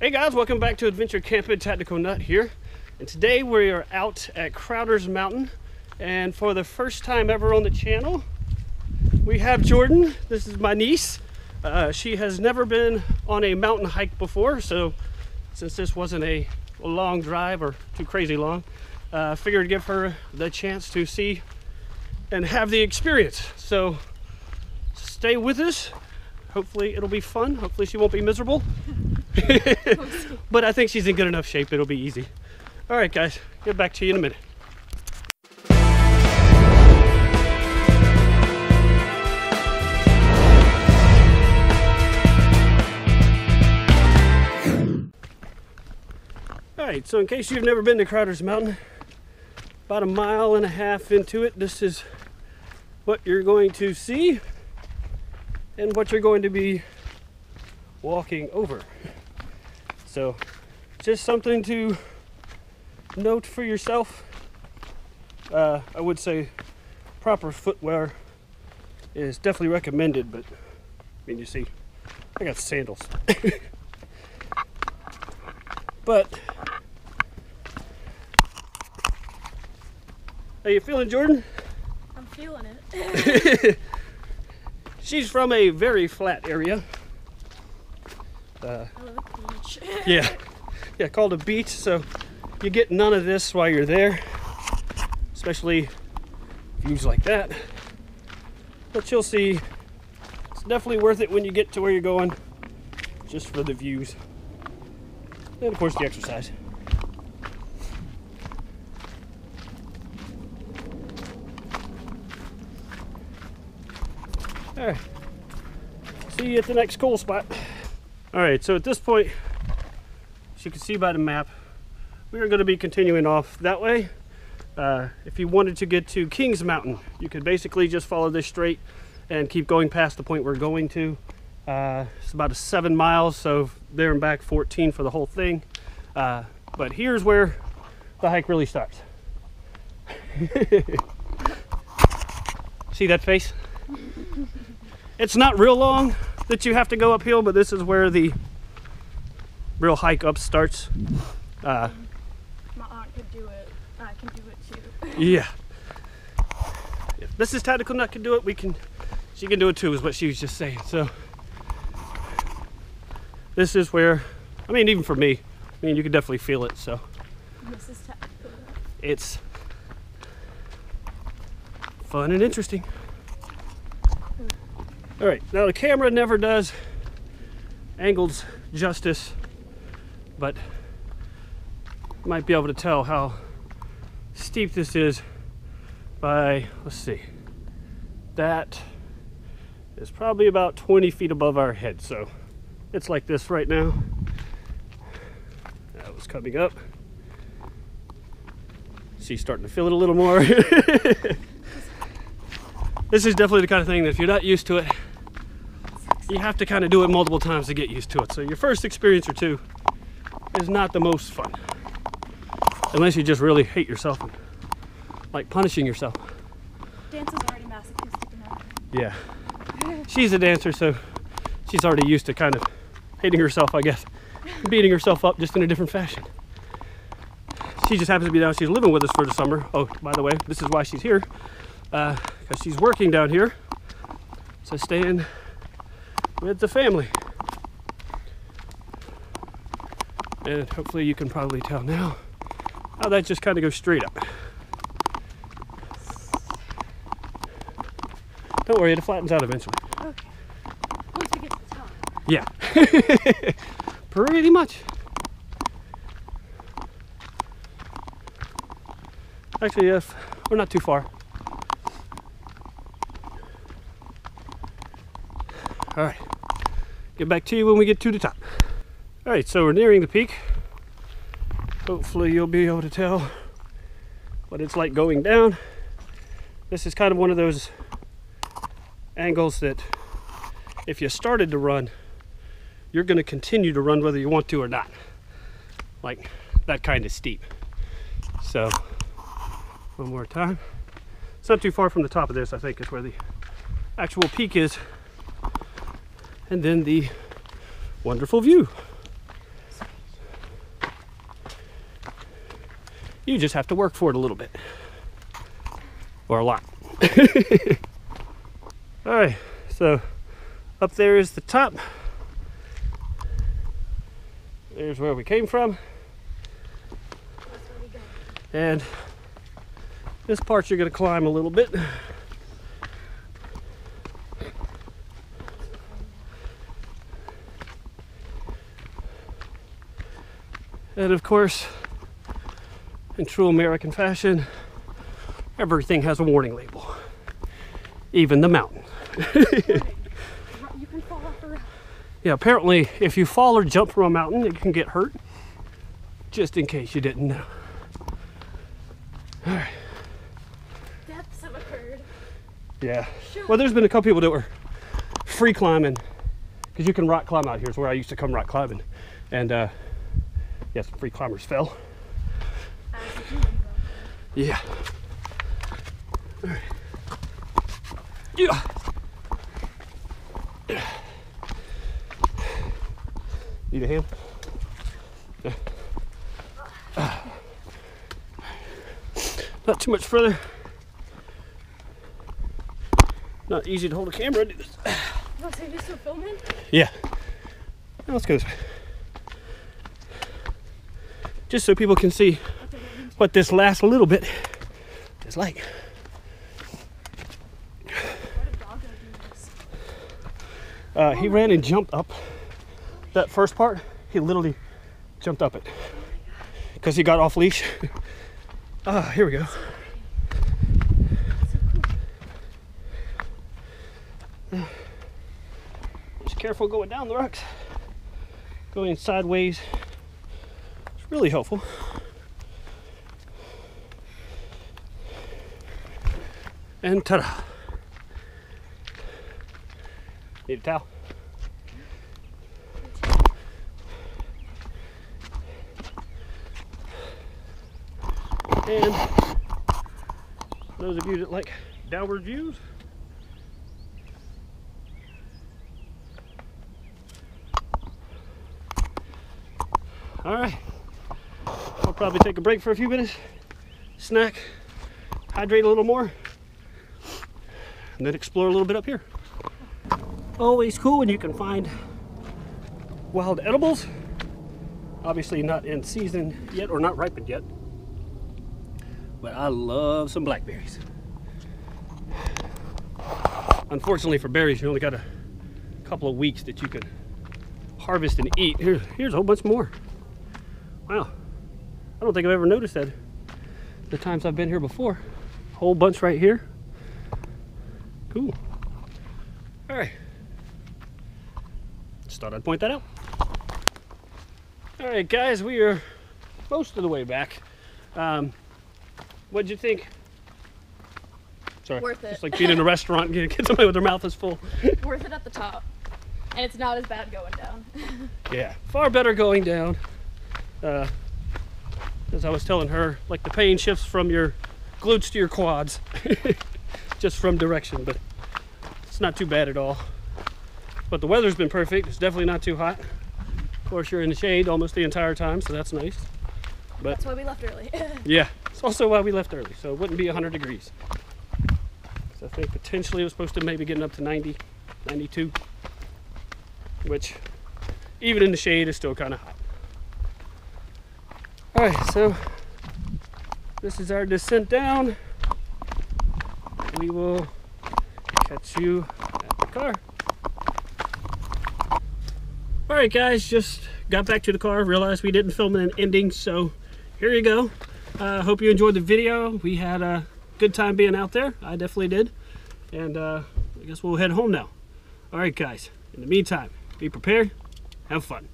Hey guys, welcome back to Adventure Camping. Tactical Nut here, and today we are out at Crowder's Mountain, and for the first time ever on the channel we have Jordan. This is my niece. She has never been on a mountain hike before, so since this wasn't a long drive or too crazy long, I figured to give her the chance to see and have the experience. So stay with us. Hopefully it'll be fun. Hopefully she won't be miserable. But I think she's in good enough shape, it'll be easy. All right guys, get back to you in a minute. All right, so in case you've never been to Crowder's Mountain, about 1.5 miles into it, this is what you're going to see and what you're going to be walking over. So just something to note for yourself. I would say proper footwear is definitely recommended, but I mean, you see, I got sandals. But how you feeling, Jordan? I'm feeling it. She's from a very flat area. I live at the beach. Yeah, called a beach, so you get none of this while you're there, especially views like that. But you'll see, it's definitely worth it when you get to where you're going, just for the views. And of course the exercise. All right, see you at the next cool spot. All right, so at this point, as you can see by the map, we are going to be continuing off that way. If you wanted to get to Kings Mountain, you could basically just follow this straight and keep going past the point we're going to. It's about 7 miles, so there and back 14 for the whole thing. But here's where the hike really starts. See that face? It's not real long that you have to go uphill, but this is where the real hike up starts. My aunt could do it. I can do it too. Yeah. If Mrs. Tactical Nut can do it, she can do it too, is what she was just saying. So this is where, I mean, even for me, I mean, you can definitely feel it. So Mrs. Tactical Nut. It's fun and interesting. All right, now the camera never does angles justice, but you might be able to tell how steep this is by, let's see, that is probably about 20 feet above our head. So it's like this right now. That was coming up. She's starting to feel it a little more. This is definitely the kind of thing that if you're not used to it, you have to kind of do it multiple times to get used to it. So your first experience or two is not the most fun, unless you just really hate yourself and like punishing yourself. Dance is already masochistic enough. Yeah, she's a dancer, so she's already used to kind of hating herself, I guess, beating herself up just in a different fashion. She just happens to be down. She's living with us for the summer. Oh, by the way, this is why she's here, because she's working down here, so staying with the family. And hopefully you can probably tell now how that just kind of goes straight up. Don't worry, it flattens out eventually. Okay. Once we get to the top. Yeah. Pretty much. Actually, if we're not too far. All right, get back to you when we get to the top. All right, so we're nearing the peak. Hopefully you'll be able to tell what it's like going down. This is kind of one of those angles that if you started to run, you're going to continue to run whether you want to or not. Like that kind of steep. So one more time. It's not too far from the top of this, I think, is where the actual peak is. And then the wonderful view. You just have to work for it a little bit. Or a lot. Alright, so up there is the top. There's where we came from. And this part you're going to climb a little bit. And of course, in true American fashion, everything has a warning label. Even the mountain. You can fall off the rock. Yeah, apparently if you fall or jump from a mountain, it can get hurt. Just in case you didn't know. All right. Deaths have occurred. Yeah. Well, there's been a couple people that were free climbing, because you can rock climb out here. Is where I used to come rock climbing, and yes, free climbers fell. Yeah. All right. Yeah. Need a hand? Yeah. Not too much further. Not easy to hold a camera and do this. Oh, so you're still filming? Yeah. Now let's go this way. Just so people can see what this last little bit is like. He ran and jumped up that first part. He literally jumped up it because he got off leash. Here we go. Just careful going down the rocks. Going sideways. It's really helpful. And ta-da. Need a towel? And those of you that like downward views, all right, I'll probably take a break for a few minutes, snack, hydrate a little more, and then explore a little bit up here. Always cool when you can find wild edibles. Obviously not in season yet, or not ripened yet. But I love some blackberries. Unfortunately for berries, you only got a couple of weeks that you can harvest and eat. Here's a whole bunch more. Wow. I don't think I've ever noticed that the times I've been here before. Whole bunch right here. Cool. All right. Just thought I'd point that out. All right, guys, we are most of the way back. What'd you think? Sorry. Worth it. Just like being in a restaurant and get somebody with their mouth is full. Worth it at the top. And it's not as bad going down. Yeah, far better going down. As I was telling her, like the pain shifts from your glutes to your quads. Just from direction, but it's not too bad at all. But the weather's been perfect. It's definitely not too hot. Of course, you're in the shade almost the entire time, so that's nice. But that's why we left early. yeah, it's also why we left early, so it wouldn't be 100 degrees. So I think potentially it was supposed to maybe getting up to 90, 92, which even in the shade is still kind of hot. All right, so this is our descent down. We will catch you at the car. All right, guys, just got back to the car, realized we didn't film an ending, so here you go. Hope you enjoyed the video. We had a good time being out there. I definitely did. And I guess we'll head home now. All right, guys, in the meantime, be prepared, have fun.